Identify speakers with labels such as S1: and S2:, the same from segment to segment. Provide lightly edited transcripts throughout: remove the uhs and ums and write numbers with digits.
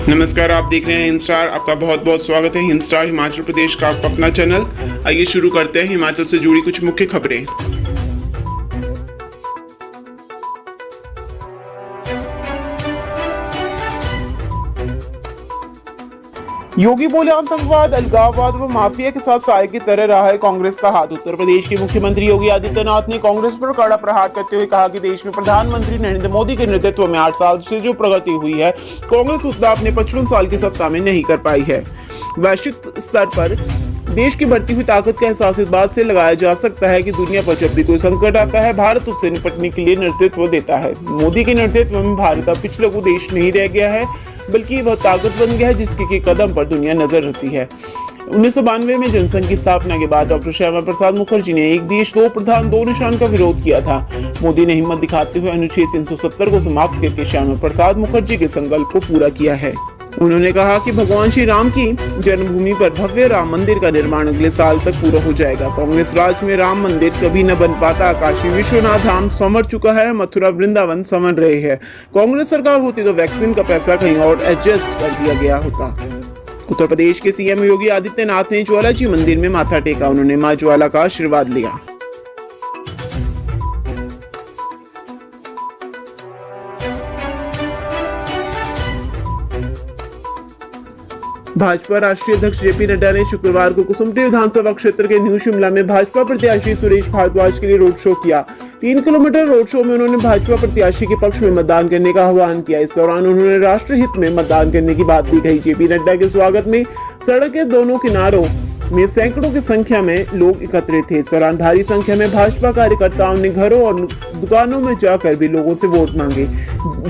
S1: नमस्कार, आप देख रहे हैं हिंदस्टार। आपका बहुत बहुत स्वागत है। हिंदस्टार हिमाचल प्रदेश का आपका अपना चैनल। आइए शुरू करते हैं हिमाचल से जुड़ी कुछ मुख्य खबरें।
S2: योगी बोले, आतंकवाद, अलगाववाद व माफिया के साथ साए की तरह रहा है कांग्रेस का हाथ। उत्तर प्रदेश के मुख्यमंत्री योगी आदित्यनाथ ने कांग्रेस पर कड़ा प्रहार करते हुए कहा कि देश में प्रधानमंत्री नरेंद्र मोदी के नेतृत्व में 8 साल से जो प्रगति हुई है, कांग्रेस उतना अपने 55 साल की सत्ता में नहीं कर पाई है। वैश्विक स्तर पर देश की बढ़ती हुई ताकत का एहसास इस बात से लगाया जा सकता है कि दुनिया पर जब भी कोई संकट आता है, भारत उससे निपटने के लिए नेतृत्व देता है। मोदी के नेतृत्व में भारत अब पिछले को देश नहीं रह गया है, बल्कि वह ताकत बन गया है जिसके कदम पर दुनिया नजर रखती है। 1992 में जनसंघ की स्थापना के बाद डॉक्टर श्यामा प्रसाद मुखर्जी ने एक देश दो प्रधान दो निशान का विरोध किया था। मोदी ने हिम्मत दिखाते हुए अनुच्छेद 370 को समाप्त करके श्यामा प्रसाद मुखर्जी के संकल्प को पूरा किया है। उन्होंने कहा कि भगवान श्री राम की जन्मभूमि पर भव्य राम मंदिर का निर्माण अगले साल तक पूरा हो जाएगा। कांग्रेस राज में राम मंदिर कभी न बन पाता। काशी विश्वनाथ धाम संवर चुका है, मथुरा वृंदावन संवर रहे हैं। कांग्रेस सरकार होती तो वैक्सीन का पैसा कहीं और एडजस्ट कर दिया गया होता। उत्तर प्रदेश के सीएम योगी आदित्यनाथ ने ज्वाला जी मंदिर में माथा टेका। उन्होंने मां ज्वाला का आशीर्वाद लिया। भाजपा राष्ट्रीय अध्यक्ष जेपी नड्डा ने शुक्रवार को कुसुम्पटी विधानसभा क्षेत्र के न्यू शिमला में भाजपा प्रत्याशी सुरेश भारद्वाज के लिए रोड शो किया। 3 किलोमीटर रोड शो में उन्होंने भाजपा प्रत्याशी के पक्ष में मतदान करने का आह्वान किया। इस दौरान उन्होंने राष्ट्र हित में मतदान करने की बात भी कही। जेपी नड्डा के स्वागत में सड़क के दोनों किनारों में सैकड़ों की संख्या में लोग एकत्रित थे। इस दौरान भारी संख्या में भाजपा कार्यकर्ताओं ने घरों और दुकानों में जाकर भी लोगों से वोट मांगे।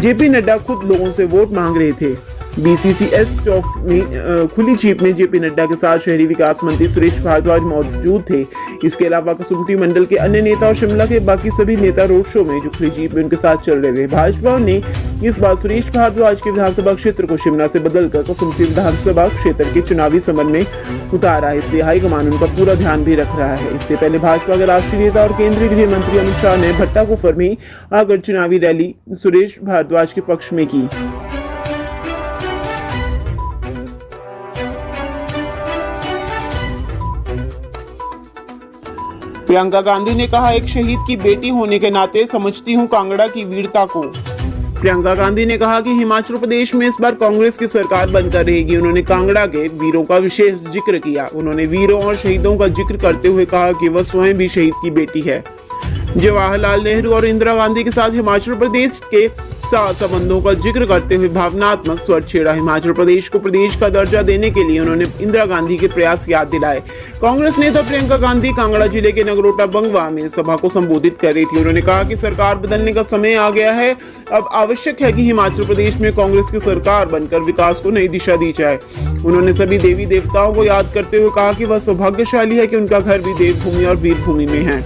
S2: जेपी नड्डा खुद लोगों से वोट मांग रहे थे। बीसीसीएस चौक में खुली जीप में जेपी नड्डा के साथ शहरी विकास मंत्री सुरेश भारद्वाज मौजूद थे। इसके अलावा कसुम्पटी मंडल के अन्य नेता और शिमला के बाकी सभी नेता रोड शो में जो खुली जीप में उनके साथ चल रहे थे। भाजपा ने इस बार सुरेश भारद्वाज के विधानसभा क्षेत्र को शिमला से बदलकर कसुम्पटी विधानसभा क्षेत्र के चुनावी समर में उतारा है। इसलिए हाईकमान उनका पूरा ध्यान भी रख रहा है। इससे पहले भाजपा के राष्ट्रीय नेता और केंद्रीय गृह मंत्री अमित शाह ने भट्टाकुफर में आकर चुनावी रैली सुरेश भारद्वाज के पक्ष में की। प्रियंका गांधी ने कहा, एक शहीद की बेटी होने के नाते समझती हूं कांगड़ा की वीरता को। प्रियंका गांधी ने कहा कि हिमाचल प्रदेश में इस बार कांग्रेस की सरकार बनकर रहेगी। उन्होंने कांगड़ा के वीरों का विशेष जिक्र किया। उन्होंने वीरों और शहीदों का जिक्र करते हुए कहा कि वह स्वयं भी शहीद की बेटी है। जवाहरलाल नेहरू और इंदिरा गांधी के साथ हिमाचल प्रदेश के साथ संबंधों का जिक्र करते हुए भावनात्मक स्वर छेड़ा। हिमाचल प्रदेश को प्रदेश का दर्जा देने के लिए उन्होंने इंदिरा गांधी के प्रयास याद दिलाए। कांग्रेस नेता प्रियंका गांधी कांगड़ा जिले के नगरोटा बंगवा में सभा को संबोधित कर रही थी। उन्होंने कहा कि सरकार बदलने का समय आ गया है। अब आवश्यक है कि हिमाचल प्रदेश में कांग्रेस की सरकार बनकर विकास को नई दिशा दी जाए। उन्होंने सभी देवी देवताओं को याद करते हुए कहा कि वह सौभाग्यशाली है कि उनका घर भी देवभूमि और वीरभूमि में है।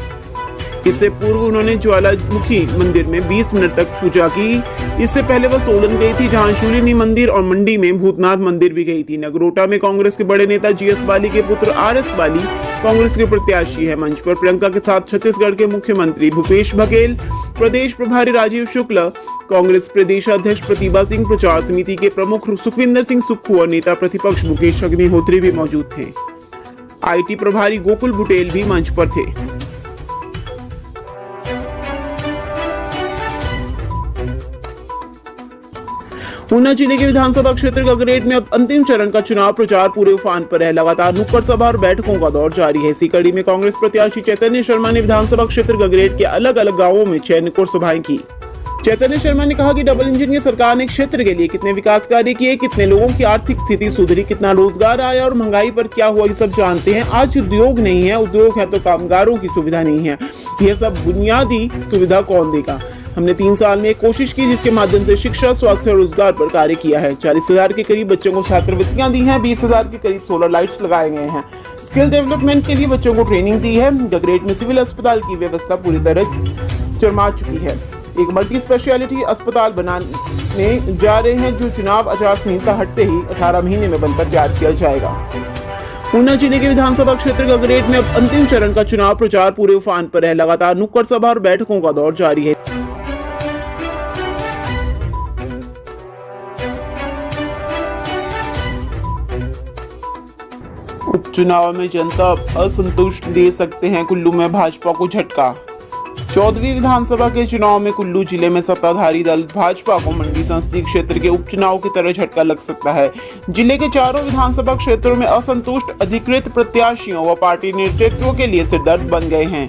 S2: इससे पूर्व उन्होंने ज्वालामुखी मंदिर में 20 मिनट तक पूजा की। इससे पहले वह सोलन गई थी, जहां शूलिनी मंदिर और मंडी में भूतनाथ मंदिर भी गई थी। नगरोटा में कांग्रेस के बड़े नेता जीएस बाली के पुत्र आरएस बाली कांग्रेस के प्रत्याशी है। मंच पर प्रियंका के साथ छत्तीसगढ़ के मुख्यमंत्री भूपेश बघेल, प्रदेश प्रभारी राजीव शुक्ला, कांग्रेस प्रदेश अध्यक्ष प्रतिभा सिंह, प्रचार समिति के प्रमुख सुखविंदर सिंह सुक्खू और नेता प्रतिपक्ष मुकेश अग्निहोत्री भी मौजूद थे। आईटी प्रभारी गोकुल बुटेल भी मंच पर थे। ऊना जिले के विधानसभा क्षेत्र गगरेट में अब अंतिम चरण का चुनाव प्रचार पूरे उफान पर है। लगातार नुक्कड़ सभा और बैठकों का दौर जारी है। इसी कड़ी में कांग्रेस प्रत्याशी चैतन्य शर्मा ने विधानसभा क्षेत्र गगरेट के अलग अलग गांवों में 6 नुक्कड़ सभाएं की। चैतन्य शर्मा ने कहा कि डबल इंजन की सरकार ने क्षेत्र के लिए कितने विकास कार्य किए, कितने लोगों की आर्थिक स्थिति सुधरी, कितना रोजगार आया और महंगाई पर क्या हुआ, ये सब जानते हैं। आज उद्योग नहीं है, उद्योग है तो कामगारों की सुविधा नहीं है। यह सब बुनियादी सुविधा कौन देगा? हमने 3 साल में एक कोशिश की जिसके माध्यम से शिक्षा, स्वास्थ्य और रोजगार पर कार्य किया है। 40,000 के करीब बच्चों को छात्रवृत्तियां दी हैं। 20,000 के करीब सोलर लाइट्स लगाए गए हैं। स्किल डेवलपमेंट के लिए बच्चों को ट्रेनिंग दी है। गगरेट में सिविल अस्पताल की व्यवस्था पूरी तरह चरमा चुकी है। एक मल्टी स्पेशलिटी अस्पताल बनाने जा रहे हैं, जो चुनाव आचार संहिता हटते ही 18 महीने में बनकर तैयार किया जाएगा। ऊना जिले के विधानसभा क्षेत्र गगरेट में अब अंतिम चरण का चुनाव प्रचार पूरे उफान पर है। लगातार नुक्कड़ सभा और बैठकों का दौर जारी है। उपचुनाव में जनता असंतुष्ट दे सकते हैं, कुल्लू में भाजपा को झटका। 14वीं विधानसभा के चुनाव में कुल्लू जिले में सत्ताधारी दल भाजपा को मंडी संसदीय क्षेत्र के उपचुनाव की तरह झटका लग सकता है। जिले के चारों विधानसभा क्षेत्रों में असंतुष्ट अधिकृत प्रत्याशियों व पार्टी नेतृत्व के लिए सिरदर्द बन गए हैं।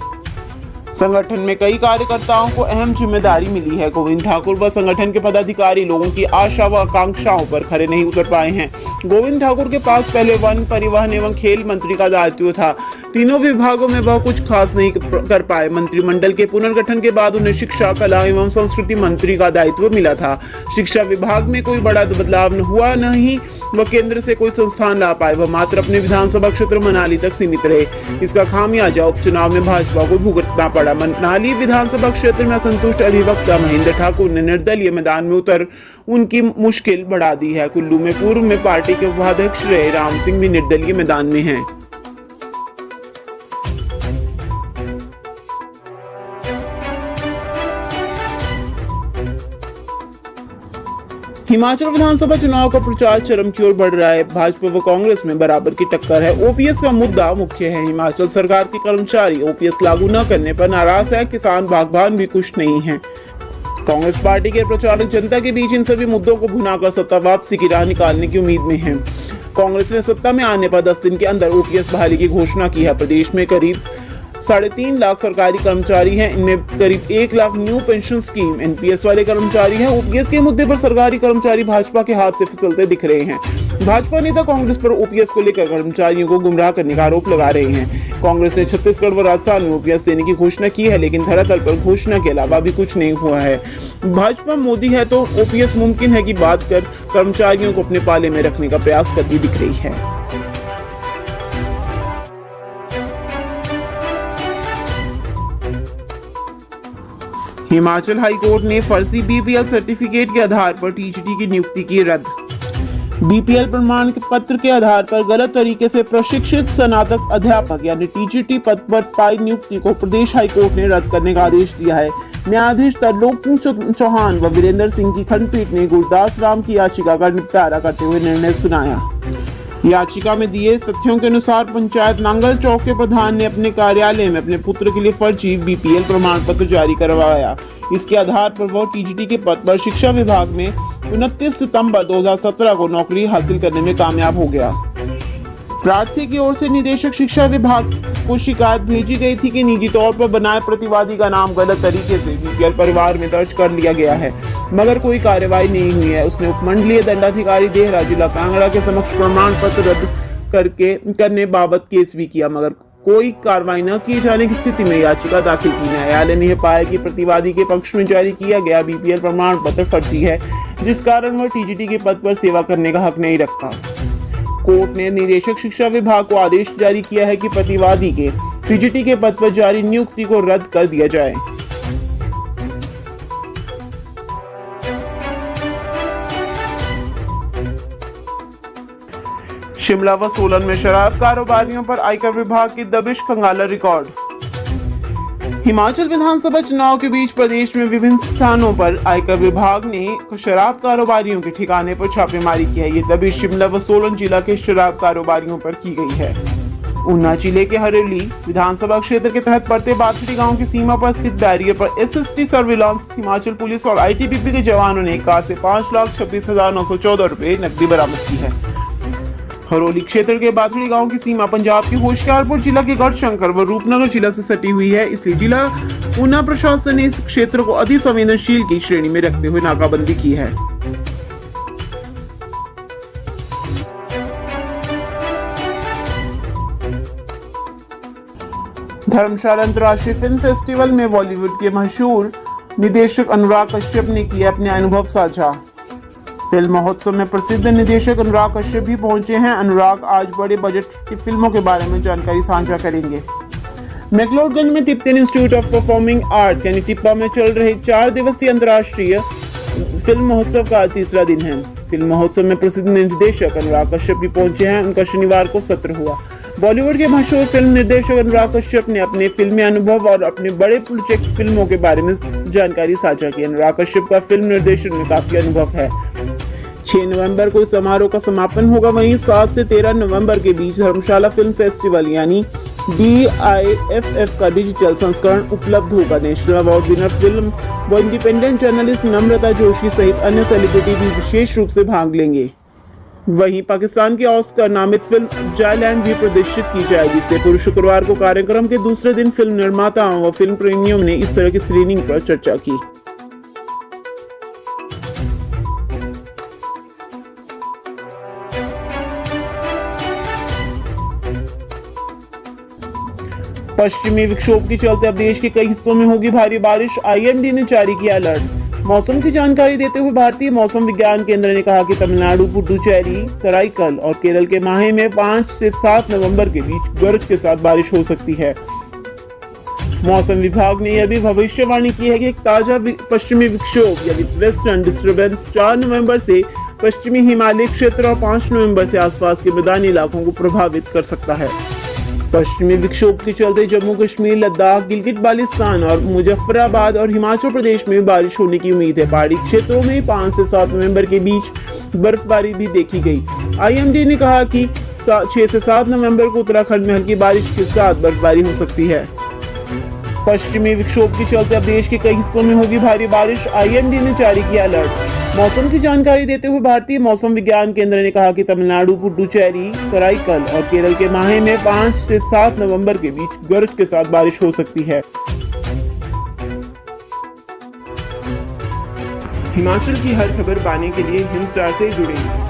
S2: संगठन में कई कार्यकर्ताओं को अहम जिम्मेदारी मिली है। गोविंद ठाकुर व संगठन के पदाधिकारी लोगों की आशा व आकांक्षाओं पर खरे नहीं उतर पाए हैं। गोविंद ठाकुर के पास पहले वन, परिवहन एवं खेल मंत्री का दायित्व था। तीनों विभागों में वह कुछ खास नहीं कर पाए। मंत्रिमंडल के पुनर्गठन के बाद उन्हें शिक्षा, कला एवं संस्कृति मंत्री का दायित्व मिला था। शिक्षा विभाग में कोई बड़ा बदलाव हुआ नहीं, वह केंद्र से कोई संस्थान ला पाए। वह मात्र अपने विधानसभा क्षेत्र मनाली तक सीमित रहे। इसका खामियाजा उपचुनाव में भाजपा को भुगतना पड़ा। मनाली विधानसभा क्षेत्र में असंतुष्ट अधिवक्ता महेंद्र ठाकुर ने निर्दलीय मैदान में उतर उनकी मुश्किल बढ़ा दी है। कुल्लू में पूर्व में पार्टी के उपाध्यक्ष रहे राम सिंह भी निर्दलीय मैदान में हैं। हिमाचल विधानसभा चुनाव का प्रचार चरम की ओर बढ़ रहा है। भाजपा व कांग्रेस में बराबर की टक्कर है। ओपीएस का मुद्दा मुख्य है। हिमाचल सरकार के कर्मचारी ओपीएस लागू न करने पर नाराज है। किसान, बागबान भी खुश नहीं हैं। कांग्रेस पार्टी के प्रचारक जनता के बीच इन सभी मुद्दों को भुनाकर सत्ता वापसी की राह निकालने की उम्मीद में हैं। कांग्रेस ने सत्ता में आने पर 10 दिन के अंदर ओपीएस बहाली की घोषणा की है। प्रदेश में करीब 3.5 लाख सरकारी कर्मचारी हैं। इनमें करीब 1 lakh new pension scheme NPS वाले कर्मचारी हैं। ओपीएस के मुद्दे पर सरकारी कर्मचारी भाजपा के हाथ से फिसलते दिख रहे हैं। भाजपा नेता कांग्रेस पर ओपीएस को लेकर कर्मचारियों को गुमराह करने का आरोप लगा रहे हैं। कांग्रेस ने छत्तीसगढ़ व राजस्थान में ओपीएस देने की घोषणा की है, लेकिन धरातल पर घोषणा के अलावा भी कुछ नहीं हुआ है। भाजपा मोदी है तो ओपीएस मुमकिन है कि बात कर कर्मचारियों को अपने पाले में रखने का प्रयास करती दिख रही है। हिमाचल हाईकोर्ट ने फर्जी बीपीएल सर्टिफिकेट के आधार पर टीजीटी की नियुक्ति की रद्द। बीपीएल प्रमाण पत्र के आधार पर गलत तरीके से प्रशिक्षित स्नातक अध्यापक यानी टीजीटी पद पर पाई नियुक्ति को प्रदेश हाईकोर्ट ने रद्द करने का आदेश दिया है। न्यायाधीश तरलोक सिंह चौहान व वीरेंद्र सिंह की खंडपीठ ने गुरदास राम की याचिका का निपटारा करते हुए निर्णय सुनाया। याचिका में दिए तथ्यों के अनुसार पंचायत नांगल चौक के प्रधान ने अपने कार्यालय में अपने पुत्र के लिए फर्जी बीपीएल प्रमाण पत्र जारी करवाया। इसके आधार पर वह टीजीटी के पद पर शिक्षा विभाग में 29 सितंबर 2017 को नौकरी हासिल करने में कामयाब हो गया। प्रार्थी की ओर से निदेशक शिक्षा विभाग को शिकायत भेजी गई थी कि निजी तौर पर बनाए प्रतिवादी का नाम गलत तरीके से बीपीएल परिवार में दर्ज कर लिया गया है, मगर कोई कार्रवाई नहीं हुई है। उसने उपमंडलीय दंडाधिकारी देहरा जिला कांगड़ा के समक्ष प्रमाण पत्र रद्द करने बाबत केस भी किया, मगर कोई कार्रवाई न किए जाने की स्थिति में याचिका दाखिल की। न्यायालय ने पाया कि प्रतिवादी के पक्ष में जारी किया गया बीपीएल प्रमाण पत्र फर्जी है, जिस कारण वह टीजीटी के पद पर सेवा करने का हक नहीं रखता। कोर्ट ने निदेशक शिक्षा विभाग को आदेश जारी किया है कि प्रतिवादी के टीजीटी के पद पर जारी नियुक्ति को रद्द कर दिया जाए। शिमला व सोलन में शराब कारोबारियों पर आयकर विभाग की दबिश, खंगाला रिकॉर्ड। हिमाचल विधानसभा चुनाव के बीच प्रदेश में विभिन्न स्थानों पर आयकर विभाग ने शराब कारोबारियों के ठिकाने पर छापेमारी की है। ये दबिश शिमला व सोलन जिला के शराब कारोबारियों पर की गई है। ऊना जिले के हरेली विधानसभा क्षेत्र के तहत पड़ते बाथड़ी गांव की सीमा पर स्थित बैरियर पर एसएसटी सर्विलांस, हिमाचल पुलिस और आईटीबीपी के जवानों ने एक कार से 5,26,914 रुपए नकदी बरामद की है। हरोली क्षेत्र के बाथड़ी गांव की सीमा पंजाब के होशियारपुर जिला के गढ़शंकर व रूपनगर जिला से सटी हुई है, इसलिए जिला ऊना प्रशासन ने इस क्षेत्र को अति संवेदनशील की श्रेणी में रखते हुए नाकाबंदी की है। धर्मशाला अंतर्राष्ट्रीय फिल्म फेस्टिवल में बॉलीवुड के मशहूर निदेशक अनुराग कश्यप ने किए अपने अनुभव साझा। फिल्म महोत्सव में प्रसिद्ध निदेशक अनुराग कश्यप भी पहुंचे हैं। अनुराग आज बड़े बजट की फिल्मों के बारे में जानकारी साझा करेंगे। मैक्लोडगंज में Tibetan institute of performing arts यानी टिप्पा में चल रहे 4 दिवसीय अंतर्राष्ट्रीय फिल्म महोत्सव का तीसरा दिन है। फिल्म महोत्सव में प्रसिद्ध निर्देशक अनुराग कश्यप भी पहुंचे हैं। उनका शनिवार को सत्र हुआ। बॉलीवुड के मशहूर फिल्म निर्देशक अनुराग कश्यप ने अपने फिल्मी अनुभव और अपने बड़े प्रोजेक्ट फिल्मों के बारे में जानकारी साझा की। अनुराग कश्यप का फिल्म निर्देशन में काफी अनुभव है। 6 नवंबर को इस समारोह का समापन होगा। वहीं 7 से 13 नवंबर के बीच धर्मशाला फिल्म फेस्टिवल यानी DIFF का डिजिटल संस्करण उपलब्ध होगा। नेशनल अवार्ड विनर फिल्म व इंडिपेंडेंट जर्नलिस्ट नम्रता जोशी सहित अन्य सेलिब्रिटी भी विशेष रूप से भाग लेंगे। वहीं पाकिस्तान की ऑस्कर नामित फिल्म जायलैंड भी प्रदर्शित की जाएगी। इससे पूर्व शुक्रवार को कार्यक्रम के दूसरे दिन फिल्म निर्माताओं व फिल्म प्रेमियों ने इस तरह की स्क्रीनिंग पर चर्चा की। पश्चिमी विक्षोभ के चलते अब देश के कई हिस्सों में होगी भारी बारिश। IMD ने जारी किया अलर्ट। मौसम की जानकारी देते हुए भारतीय मौसम विज्ञान केंद्र ने कहा कि तमिलनाडु, पुडुचेरी, कराईकल और केरल के माहे में 5 से 7 नवंबर के बीच गरज के साथ बारिश हो सकती है। मौसम विभाग ने यह भी भविष्यवाणी की है कि एक ताजा पश्चिमी विक्षोभ यानी वेस्टर्न डिस्टर्बेंस 4 नवंबर से पश्चिमी हिमालय क्षेत्र और 5 नवंबर से आसपास के मैदानी इलाकों को प्रभावित कर सकता है। पश्चिमी विक्षोभ के चलते जम्मू कश्मीर, लद्दाख, गिलगित बाल्टिस्तान और मुजफ्फराबाद और हिमाचल प्रदेश में बारिश होने की उम्मीद है। पहाड़ी क्षेत्रों में 5 से 7 नवंबर के बीच बर्फबारी भी देखी गई। IMD ने कहा कि 6 से 7 नवंबर को उत्तराखंड में हल्की बारिश के साथ बर्फबारी हो सकती है। पश्चिमी विक्षोभ के चलते अब देश के कई हिस्सों में होगी भारी बारिश। IMD ने जारी किया अलर्ट। मौसम की जानकारी देते हुए भारतीय मौसम विज्ञान केंद्र ने कहा कि तमिलनाडु, पुडुचेरी, कराईकल और केरल के माहे में 5 से 7 नवंबर के बीच गरज के साथ बारिश हो सकती है।
S1: हिमाचल की हर खबर पाने के लिए हिंद स्टार से जुड़ें।